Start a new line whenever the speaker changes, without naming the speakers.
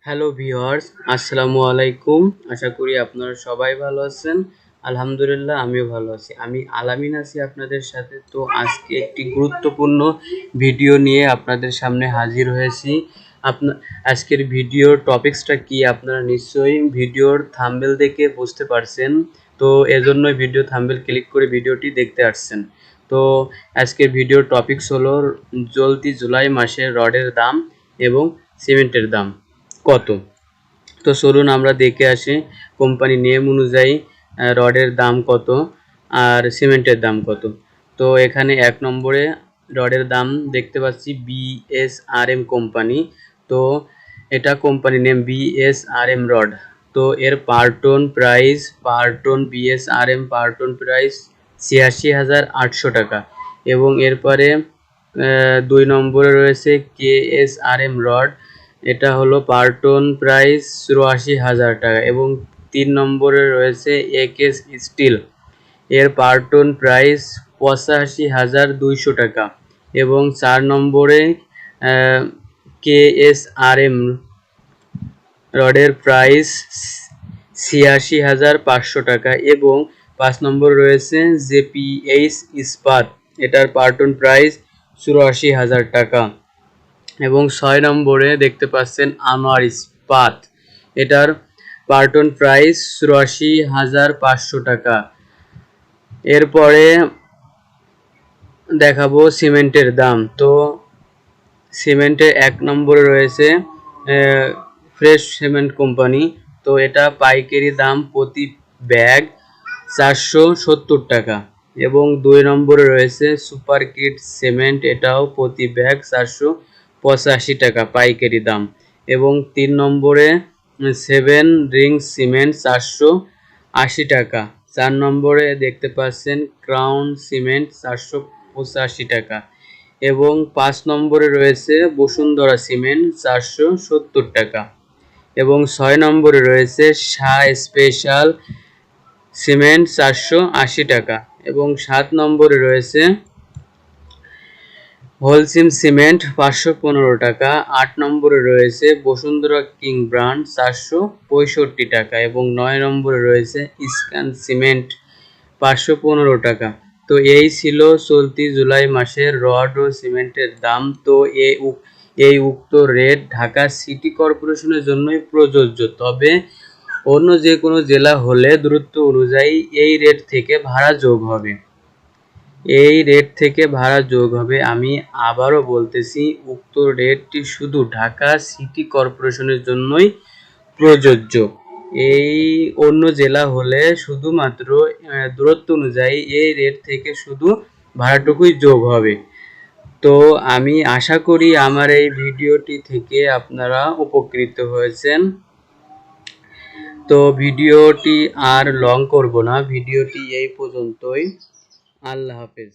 Hello viewers, আসসালামু আলাইকুম। আশা করি আপনারা সবাই ভালো আছেন। আলহামদুলিল্লাহ আমিও ভালো আছি। আমি আলামিন আছি আপনাদের সাথে। তো আজকে একটি গুরুত্বপূর্ণ ভিডিও নিয়ে আপনাদের সামনে হাজির হয়েছি। আপনা আজকের ভিডিওর টপিকসটা কি আপনারা নিশ্চয়ই ভিডিওর থাম্বনেল দেখে বুঝতে পারছেন। তো এজন্যই ভিডিও থাম্বনেল ক্লিক করে ভিডিওটি দেখতে আসছেন। তো আজকের ভিডিওর টপিকস হলো চলতি জুলাই মাসে রডের দাম এবং সিমেন্টের দাম কত। তো চলুন আমরা দেখে আসি কোম্পানি নিয়ম অনুযায়ী রডের দাম কত আর সিমেন্টের দাম কত। তো এখানে এক নম্বরে রডের দাম দেখতে পাচ্ছি বিএসআরএম কোম্পানি। তো এটা কোম্পানি নেম বিএসআরএম রড। তো এর পার টন বিএসআরএম পার টন প্রাইস ৮৬,৮০০ টাকা। এবং এরপরে ২ নম্বরে রয়েছে কেএসআরএম রড। এটা হলো পার টন প্রাইস ৮৪,০০০ টাকা। এবং ৩ নম্বরে রয়েছে একেস স্টিল, এর পার টন প্রাইস ৮৫,২০০ টাকা। এবং ৪ নম্বরে কেএসআরএম রডের প্রাইস ৮৬,৫০০ টাকা। এবং ৫ নম্বর রয়েছে জেপিএইচ ইস্পাত, এটার পার টন প্রাইস ৮৪,০০০ টাকা। এবং ৬ নম্বরে দেখতে পাচ্ছেন আনোয়ার ইস্পাত, এটার পার টন প্রাইস ৮৪,৫০০ টাকা। এরপরে দেখাবো সিমেন্টের দাম। তো সিমেন্টের ১ নম্বরে রয়েছে ফ্রেশ সিমেন্ট কোম্পানি। তো এটা পাইকারি দাম প্রতি ব্যাগ ৪৭০ টাকা। এবং ২ নম্বরে রয়েছে সুপার কিট সিমেন্ট, এটাও প্রতি ব্যাগ ৪৮৫ টাকা পাইকারি দাম। এবং ৩ নম্বরে 7 রিং সিমেন্ট ৪৮০ টাকা। ৪ নম্বরে দেখতে পাচ্ছেন ক্রাউন সিমেন্ট ৪৮৫ টাকা। এবং ৫ নম্বরে রয়েছে বসুন্ধরা সিমেন্ট ৪৭০ টাকা। এবং ৬ নম্বরে রয়েছে শাহ স্পেশাল সিমেন্ট ৪৮০ টাকা। এবং ৭ নম্বরে রয়েছে হোলসিম সিমেন্ট ৫১৫ টাকা। ৮ নম্বরে রয়েছে বসুন্ধরা কিং ব্র্যান্ড ৪৬৫ টাকা। এবং ৯ নম্বরে রয়েছে ইস্কান সিমেন্ট ৫১৫ টাকা। তো এই ছিল চলতি জুলাই মাসের রড ও সিমেন্টের দাম। তো এই উক্ত রেট ঢাকা সিটি কর্পোরেশনের জন্যই প্রযোজ্য। তবে অন্য যে কোনো জেলা হলে দূরত্ব অনুযায়ী এই রেট থেকে ভাড়া যোগ হবে। আমি আবারও বলতেছি, উক্ত রেটটি শুধু ঢাকা সিটি কর্পোরেশনের জন্যই প্রযোজ্য। এই অন্য জেলা হলে শুধুমাত্র দূরত্ব অনুযায়ী এই রেট থেকে শুধু ভাড়াটুকুই যোগ হবে। তো আমি আশা করি আমার এই ভিডিওটি থেকে আপনারা উপকৃত হয়েছেন। তো ভিডিওটি আর লং করব না, ভিডিওটি এই পর্যন্তই। আল্লাহ হাফেজ।